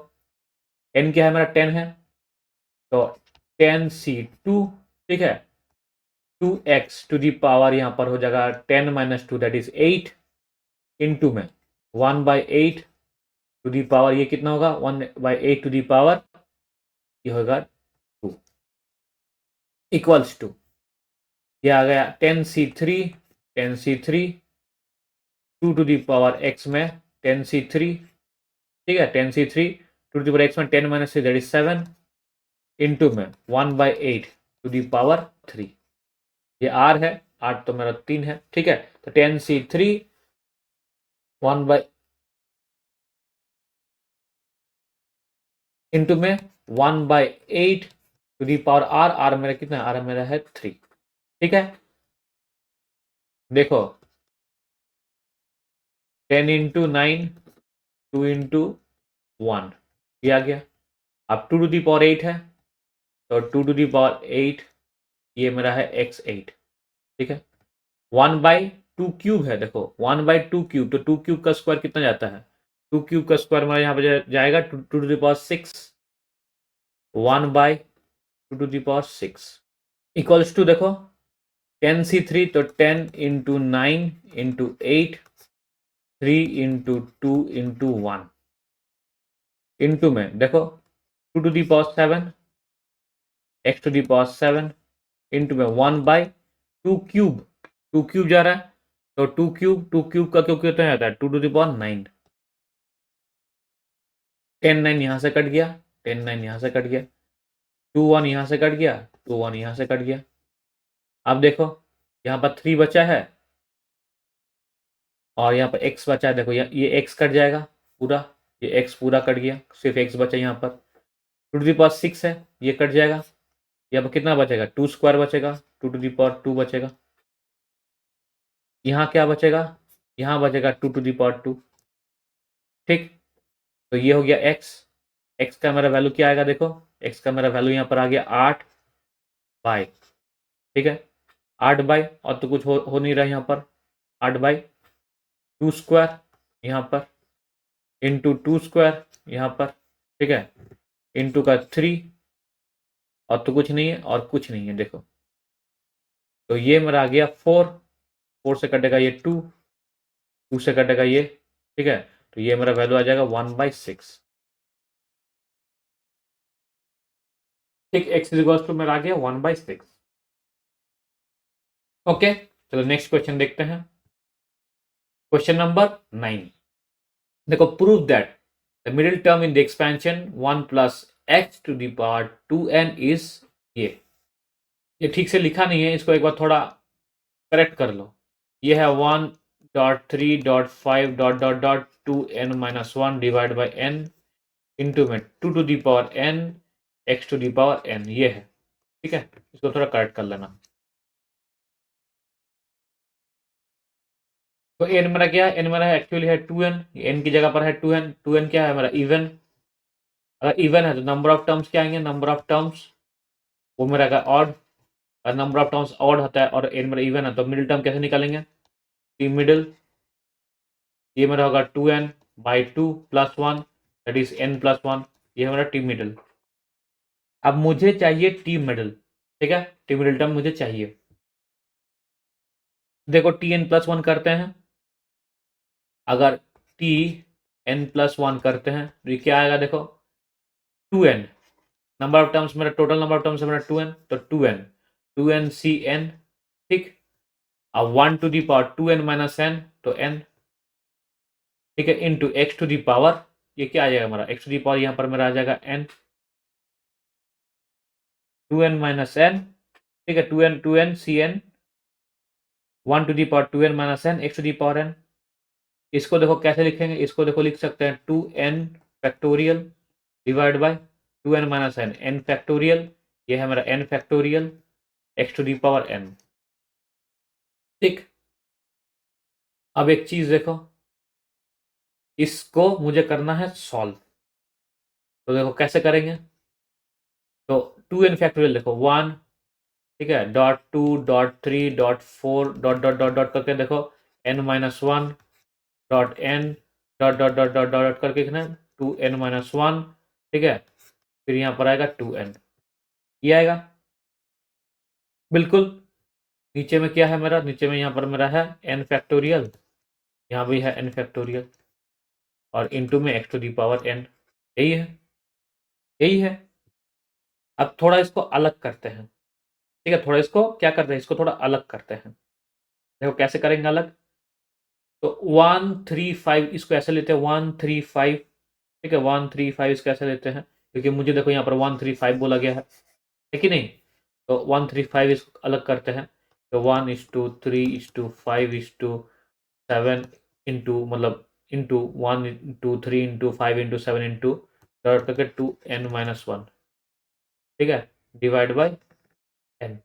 Speaker 1: n क्या है मेरा? 10 है, तो 10C2, ठीक है, 2x टू दी पावर यहाँ पर हो जाएगा 10 माइनस 2 दैट इज 8 इंटू में 1/8 टू दी पावर ये कितना होगा 1/8 टू दी पावर ये होगा 2 इक्वल्स टू ये आ गया 10c3 2 to the power x में 10c3 ठीक है 10c3 to the power x में 10 माइनस 3 दैट इज 7 इंटू में 1/8 टू दी पावर 3 ये r है 8 तो मेरा 3 है ठीक है तो 10c3 1 इंटू में 1/8 टू दी पावर r मेरा कितना r मेरा है 3 ठीक है देखो 10 इंटू 9 2 इंटू 1 ये आ गया अब 2 टू दी पावर 8 है तो 2 टू दी पावर 8 ये मेरा है x8 ठीक है 1/2 क्यूब है देखो 1/2 क्यूब तो 2 क्यूब का स्क्वायर कितना जाता है 2 क्यूब का स्क्वायर मेरा यहाँ पे जाएगा 2 to the power 6 1/2 to the power 6 equals to देखो 10c3 तो 10 into 9 into 8 3 into 2 into 1 into में देखो 2 to the power 7 x to the power 7 into में 1/2 क्यूब 2 क्यूब जा रहा है तो 2 क्यूब का क्यूब कितना आता है 2 टू दी पावर 9 10 9 यहाँ से कट गया 10 9 यहाँ से कट गया 2 1 यहाँ से कट गया 2 1 यहाँ से कट गया अब देखो यहाँ पर 3 बचा है और यहाँ पर x बचा है देखो ये x कट जाएगा पूरा ये x पूरा कट गया सिर्फ x बचा यहाँ पर 2 टू दी पावर 6 है ये कट जाएगा यहाँ पर कितना बचेगा 2 स्क्वायर बचेगा 2 टू दी पावर 2 बचेगा यहाँ क्या बचेगा यहाँ बचेगा 2 टू दी पावर 2 ठीक तो ये हो गया x का मेरा वैल्यू क्या आएगा देखो x का मेरा वैल्यू यहाँ पर आ गया 8/, ठीक है 8/, और तो कुछ हो नहीं रहा यहाँ पर 8/2 स्क्वायर यहाँ पर इंटू 2 स्क्वायर यहाँ पर ठीक है इंटू का 3 और तो कुछ नहीं है और कुछ नहीं है देखो तो ये मेरा आ गया 4 से कटेगा ये 2 से कटेगा ये ठीक है तो ये मेरा वैल्यू आ जाएगा 1/6 ठीक x इक्वल्स टू मेरा आ गया 1/6 ओके चलो नेक्स्ट क्वेश्चन देखते हैं क्वेश्चन नंबर 9 देखो prove that the middle term in the expansion 1 plus x to the power 2n is ये ठीक से लिखा नहीं है इसको एक बार थोड़ा करेक्ट कर लो ये है 1.3.5.2n-1 divide by n into में 2 to the power n x to the power n ये है ठीक है इसको थोड़ा करेक्ट कर लेना तो n मेरा क्या है n मेरा एक्चुअली है 2n n की जगह पर है 2n क्या है मेरा इवन अगर इवन है तो नंबर ऑफ टर्म्स क्या आएंगे नंबर ऑफ टर्म्स वो मेरा का ऑड और नंबर ऑफ टर्म्स ऑड होता है और n मेरा इवन है तो मिडिल टर्म कैसे निकालेंगे टी मिडिल ये मेरा होगा 2n/2 + 1 दैट इज n+1 ये मेरा टी मिडिल अब मुझे चाहिए टी मिडिल ठीक है टी मिडिल टर्म मुझे चाहिए देखो tn+1 करते हैं अगर tn+1 करते हैं तो ये क्या आएगा देखो 2n नंबर ऑफ टर्म्स मेरा टोटल नंबर ऑफ टर्म्स है मेरा 2n तो 2n cn ठीक अब 1 to the power 2n minus n तो n ठीक है into x to the power ये क्या आ जाएगा हमारा x टू दी पावर यहाँ पर मेरा आ जाएगा n 2n माइनस n ठीक है 2n cn 1 to the power 2n minus n x to the power n इसको देखो कैसे लिखेंगे इसको देखो लिख सकते हैं 2n factorial divide by 2n minus n factorial ये है मेरा n factorial x to the power n ठीक अब एक चीज देखो इसको मुझे करना है सॉल्व तो देखो कैसे करेंगे तो 2n फैक्टोरियल देखो 1 ठीक है .2.3.4 डॉट करके देखो n-1 डॉट n डॉट करके लिखना 2n-1 ठीक है फिर यहाँ पर आएगा 2n ये आएगा बिल्कुल नीचे में क्या है मेरा, नीचे में यहाँ पर मेरा है n फैक्टोरियल, यहाँ भी है n फैक्टोरियल, और इनटू में x to the power n। यही है, यही है। अब थोड़ा इसको अलग करते हैं, ठीक है, थोड़ा इसको क्या करते हैं, इसको थोड़ा अलग करते हैं। देखो कैसे करेंगे अलग। तो 135 इसको ऐसे लेते हैं 135, ठीक है, 135 इसको ऐसे लेते हैं, क्योंकि मुझे देखो यहाँ पर 135 बोला गया है कि नहीं। तो 135 इसको अलग करते हैं। तो 1:3:5:7 इंटू मतलब इंटू 1:3:5:7 डॉट करके 2n-1, ठीक है, divide by n,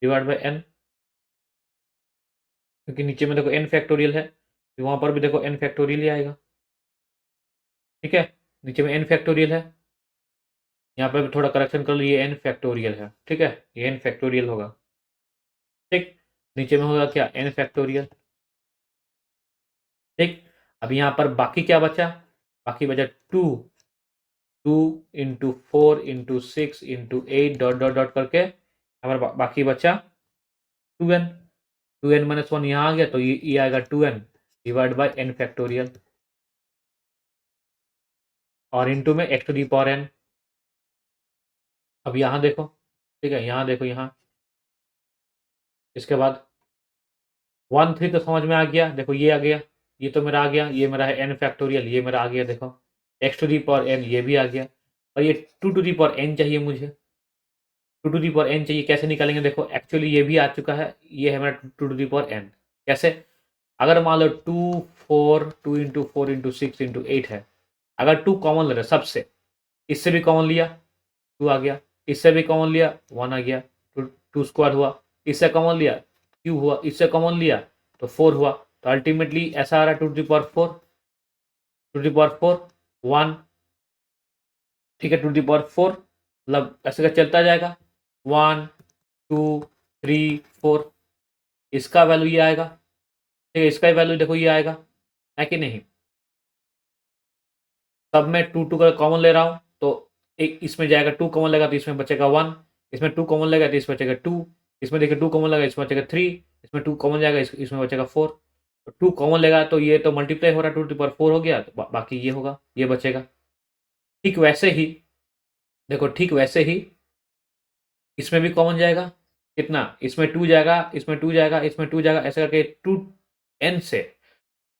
Speaker 1: divide by n, क्योंकि नीचे में देखो n फैक्टोरियल है, तो वहां पर भी देखो n फैक्टोरियल ही आएगा, ठीक है। नीचे में n फैक्टोरियल है, यहाँ पर भी थोड़ा करेक्शन कर लो, ये n फैक्टोरियल है, ठीक है, ये n फैक्टोरियल होगा, ठीक। नीचे में होगा क्या, n फैक्टोरियल, ठीक। अब यहाँ पर बाकी क्या बचा, बाकी बचा 2 × 4 × 6 × 8 डॉट डॉट डॉट करके हमारा बाकी बचा 2n, 2n-1 यहाँ आ गया, तो ये आएगा 2n divide by n factorial, और इनटू में x to the power n। अब यहाँ देखो, ठीक है, यहाँ देखो, यहाँ इसके बाद 1 3 तो समझ में आ गया, देखो ये आ गया, ये तो मेरा आ गया, ये मेरा है n फैक्टोरियल, ये मेरा आ गया, देखो x to the power n ये भी आ गया, और ये 2 टू दी पावर n चाहिए मुझे, 2 टू दी पावर n चाहिए, कैसे निकालेंगे, देखो एक्चुअली ये भी आ चुका है, ये है मेरा 2 टू दी पावर n। कैसे, अगर मान लो 2 × 4 × 6 × 8 है, अगर 2 कॉमन ले रहे सबसे, इससे भी कॉमन लिया 2 आ गया, इससे भी कॉमन लिया 1 आ गया, 2 स्क्वायर हुआ, इससे कॉमन लिया क्यू हुआ, इससे कॉमन लिया तो 4 हुआ, तो अल्टीमेटली ऐसा आ रहा है 2 to the power 4, 2 to the power 4 1, ठीक है, 2 टू दी पावर 4, मतलब ऐसे का चलता जाएगा 1 2 3 4, इसका वैल्यू ये आएगा, ठीक है, इसका ही वैल्यू देखो ये आएगा, है कि नहीं। सब में 2 2 का कॉमन ले रहा हूँ, तो एक इसमें जाएगा 2 कॉमन लेगा तो इसमें बचेगा 1, इसमें 2 कॉमन लेगा तो इसमें बचेगा 2, इसमें देखिए 2 कॉमन लेगा इसमें बचेगा 3, इसमें 2 कॉमन जाएगा इसमें बचेगा 4, तो 2 कॉमन लेगा तो ये तो मल्टीप्लाई हो रहा है, 2 टू पावर 4 हो गया, तो बाकी ये होगा, ये बचेगा। ठीक वैसे ही देखो, ठीक वैसे ही इसमें भी कॉमन जाएगा, कितना, इसमें 2 जाएगा, इसमें 2 जाएगा, इसमें 2 जाएगा, ऐसे करके 2n से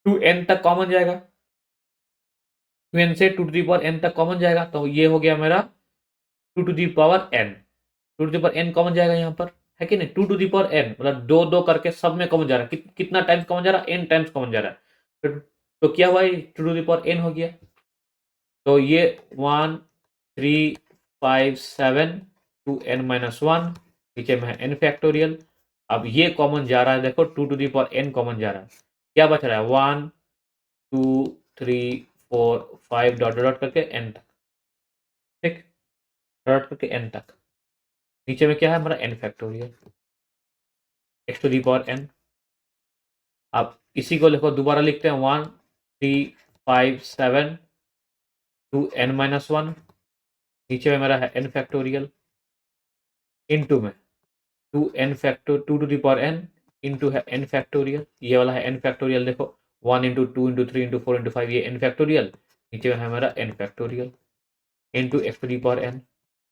Speaker 1: 2n तक कॉमन जाएगा, 2n से 2 टू दी पावर n तक कॉमन जाएगा, तो ये हो गया मेरा 2 to the power n, 2 to the power n common जाएगा यहाँ पर, है कि नहीं, 2 टू दी पावर n मतलब 2 2 करके सब में कॉमन जा रहा है, कितना टाइम्स कॉमन जा रहा है, n टाइम्स कॉमन जा रहा है, तो क्या हुआ, 2 टू दी पावर n हो गया, तो ये 1 3 5 7 2n-1, नीचे में है n फैक्टोरियल। अब ये कॉमन जा रहा है, देखो 2 to the power n common जा रहा है, क्या बच रहा है 1 2 3 4 5 डॉट डॉट करके n तक, ठीक, डॉट करके n तक, नीचे में क्या है हमारा n factorial x to the power n। अब इसी को देखो दोबारा लिखते हैं 1 3 5 7 2n-1, नीचे में मेरा है n फैक्टोरियल, इनटू में 2 to the power n into है n फैक्टोरियल, ये वाला है n फैक्टोरियल, देखो 1 × 2 × 3 × 4 × 5 ये n फैक्टोरियल, नीचे में है हमारा n factorial into x to the power n,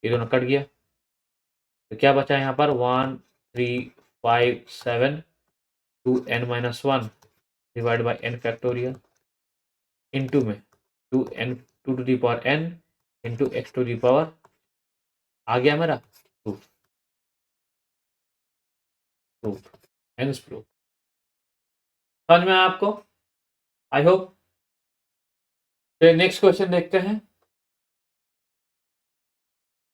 Speaker 1: ये दोनों कट गया, तो क्या बचा यहाँ पर 1 3 5 7 2n-1 divide by n factorial into में 2 to the power n into x to the power, आ गया मेरा 2 प्रूफ, हेंस प्रूफ। समझ में आया आपको, आई होप। तो नेक्स्ट क्वेश्चन देखते हैं,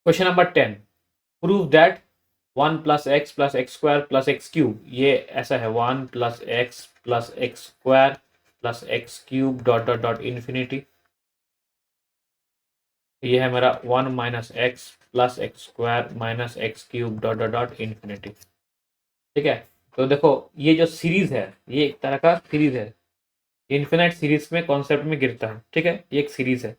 Speaker 1: question number 10, prove that 1 + x + x² + x³ ये ऐसा है 1 + x + x² + x³ dot dot dot infinity, ये है मेरा 1 - x + x² - x³ dot dot dot infinity, ठीक है। तो देखो ये जो सीरीज है ये एक तरह का सीरीज है, इन्फिनिट सीरीज में कॉन्सेप्ट में गिरता है, ठीक है, ये एक सीरीज है।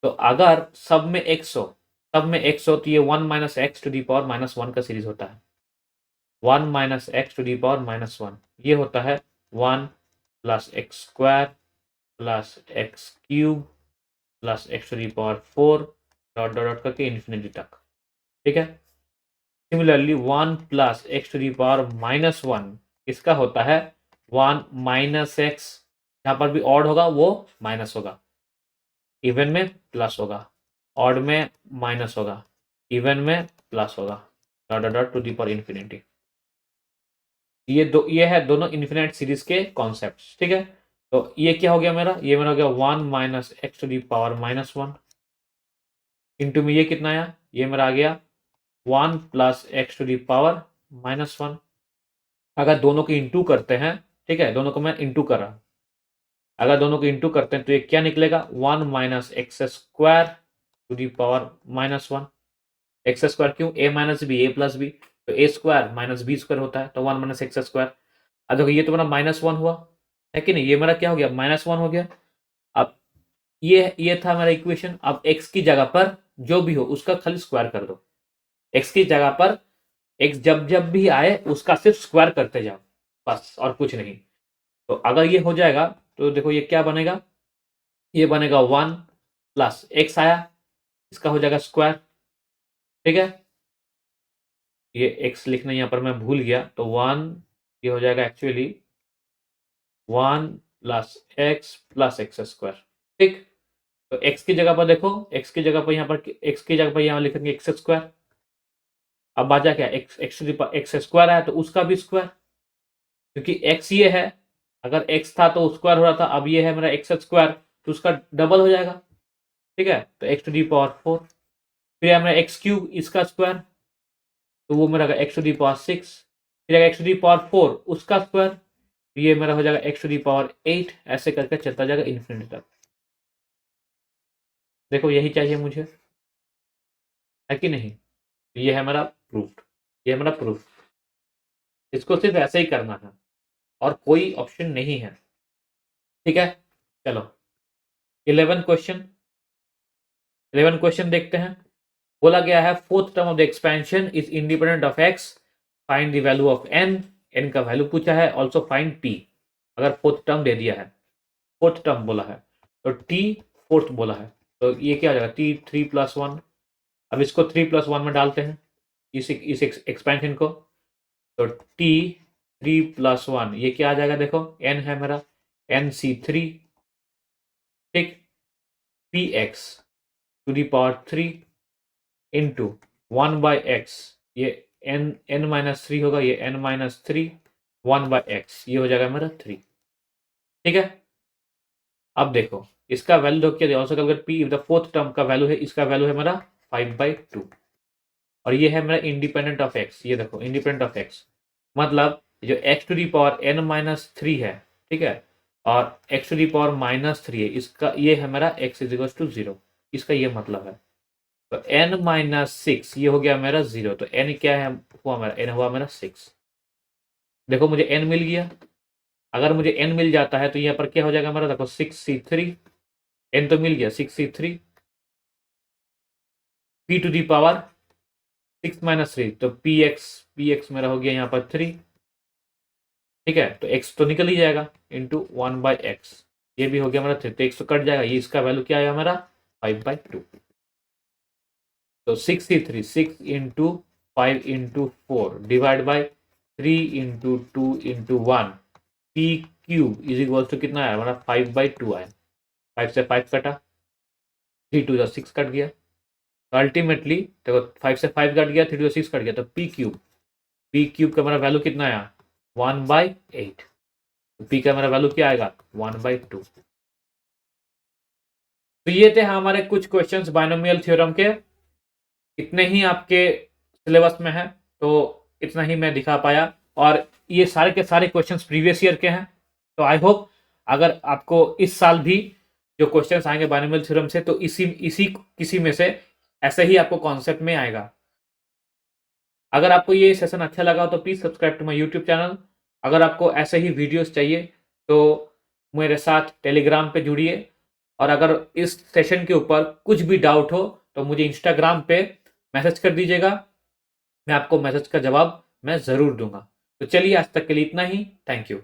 Speaker 1: तो अगर सब में x हो, सब में x हो तो ये 1 - x टू दी पावर -1 का सीरीज होता है, 1 minus x to the power minus 1, ये होता है 1 plus x square plus x cube plus x to the power 4 dot dot dot करके इन्फिनिटी तक। ठीक है, similarly 1 plus x to the power minus 1 इसका होता है 1 माइनस एक्स, यहाँ पर भी ऑड होगा वो माइनस होगा, इवन में प्लस होगा, ऑड में माइनस होगा, इवन में प्लस होगा, dot dot dot to the power infinity. ये है दोनों इन्फिनिट सीरीज के कॉन्सेप्ट्स। ठीक है, तो ये क्या हो गया मेरा, ये मेरा हो गया 1 minus x to the power minus 1 into में ये कितना आया, ये मेरा आ गया 1 plus x to the power minus 1। अगर दोनों को इंटू करते हैं, ठीक है, दोनों को मैं इंटू कर रहा हूं, अगर दोनों को इंटू करते हैं तो ये क्या निकलेगा 1 minus x square to the power minus 1। X square क्यों, a minus b a plus b, तो a square minus b square होता है, तो 1 माइनस एक्स स्क्वायर। अब देखो ये तो मेरा माइनस 1 हुआ है कि नहीं, ये मेरा क्या हो गया माइनस 1 हो गया। अब ये था मेरा इक्वेशन। अब एक्स की जगह पर जो भी हो उसका खाली स्क्वायर कर दो, एक्स की जगह पर एक्स जब जब भी आए उसका सिर्फ स्क्वायर करते जाओ, बस और कुछ नहीं। तो अगर ये हो जाएगा तो देखो ये क्या बनेगा, ये बनेगा 1 प्लस एक्स आया, इसका हो जाएगा स्क्वायर। ठीक है, ये एक्स लिखना यहाँ पर मैं भूल गया, तो 1 ये हो जाएगा एक्चुअली 1 प्लस एक्स स्क्वायर। ठीक, तो एक्स की जगह पर देखो, एक्स की जगह पर यहाँ पर एक्स की जगह पर यहाँ लिखेंगे एक्स स्क्वायर। अब बाजा क्या, एक्स स्क्वायर है तो उसका भी स्क्वायर, क्योंकि एक्स ये है, अगर एक्स था तो स्क्वायर हो रहा था, अब ये है मेरा एक्स स्क्वायर तो उसका डबल हो जाएगा। ठीक है, तो एक्स टू दी पावर 4, फिर है मेरा एक्स क्यूब इसका स्क्वायर, तो वो मेरा एक्स टू दी पावर 6, फिर एक्स टू दी पावर 4 उसका स्क्वायर, ये मेरा हो जाएगा एक्स टू दी पावर 8, ऐसे करके चलता जाएगा इन्फिनिटी तक। देखो यही चाहिए मुझे, है कि नहीं, ये है मेरा प्रूफ, ये है मेरा प्रूफ। इसको सिर्फ ऐसे ही करना है और कोई ऑप्शन नहीं है। ठीक है, चलो 11 क्वेश्चन, 11 क्वेश्चन देखते हैं। बोला गया है fourth term of the expansion is independent of x, find the value of n, n का वैल्यू पूछा है, ऑल्सो फाइंड टी। अगर फोर्थ टर्म दे दिया है, फोर्थ टर्म बोला है, तो टी फोर्थ बोला है, तो ये क्या हो जाएगा टी 3+1। अब इसको 3+1 में डालते हैं, इस एक्सपेंशन को, तो टी 3+1 ये क्या आ जाएगा, देखो एन है मेरा NC3, ठीक, p x to the power 3 into 1/x, ये n माइनस 3 होगा, ये n माइनस 3 1/x, ये हो जाएगा मेरा 3। ठीक है, अब देखो इसका वैल्यू क्या दिया, अगर पी द फोर्थ टर्म का वैल्यू है, इसका वैल्यू है मेरा 5/2, और ये है मेरा इंडिपेंडेंट ऑफ एक्स। ये देखो इंडिपेंडेंट ऑफ एक्स मतलब जो x to the power n minus 3 है, ठीक है, और x to the power minus 3 है, इसका ये है मेरा x इज इक्वल टू 0, इसका ये मतलब है। तो n माइनस 6 ये हो गया मेरा 0, तो n क्या है हुआ मेरा, n हुआ मेरा 6। देखो मुझे n मिल गया, अगर मुझे n मिल जाता है तो यहाँ पर क्या हो जाएगा मेरा, देखो 6c3, n तो मिल गया 6c3, p to the power 6 minus 3, तो px मेरा हो गया यहाँ पर 3। ठीक है, तो x तो निकल ही जाएगा इंटू 1/x, ये भी हो गया मेरा 3, तो x तो कट जाएगा, ये इसका वैल्यू क्या आया मेरा 5/2। तो 6c3 6 into 5 into 4 divide by 3 into 2 into 1, p cube is equal to कितना आया हमारा 5/2 आया, 5 से 5 कटा, 3 टू 6 कट गया, तो अल्टीमेटली देखो 5 से 5 कट गया, 3 टू 6 कट गया, तो पी क्यूब का मेरा वैल्यू कितना आया 1/8, पी का मेरा वैल्यू क्या आएगा 1/2। तो ये थे हमारे कुछ क्वेश्चंस बाइनोमियल थ्योरम के, इतने ही आपके सिलेबस में है, तो इतना ही मैं दिखा पाया, और ये सारे के सारे क्वेश्चंस प्रीवियस ईयर के हैं। तो आई होप अगर आपको इस साल भी जो क्वेश्चंस आएंगे बाइनोमियल थ्योरम से, तो इसी किसी में से ऐसे ही आपको कॉन्सेप्ट में आएगा। अगर आपको ये सेशन अच्छा लगा तो please subscribe to my YouTube channel. अगर आपको ऐसे ही वीडियोस चाहिए तो मेरे साथ टेलीग्राम पे जुड़िए, और अगर इस सेशन के ऊपर कुछ भी डाउट हो तो मुझे इंस्टाग्राम पे मैसेज कर दीजिएगा, मैं आपको मैसेज का जवाब मैं ज़रूर दूंगा। तो चलिए आज तक के लिए इतना ही। Thank you.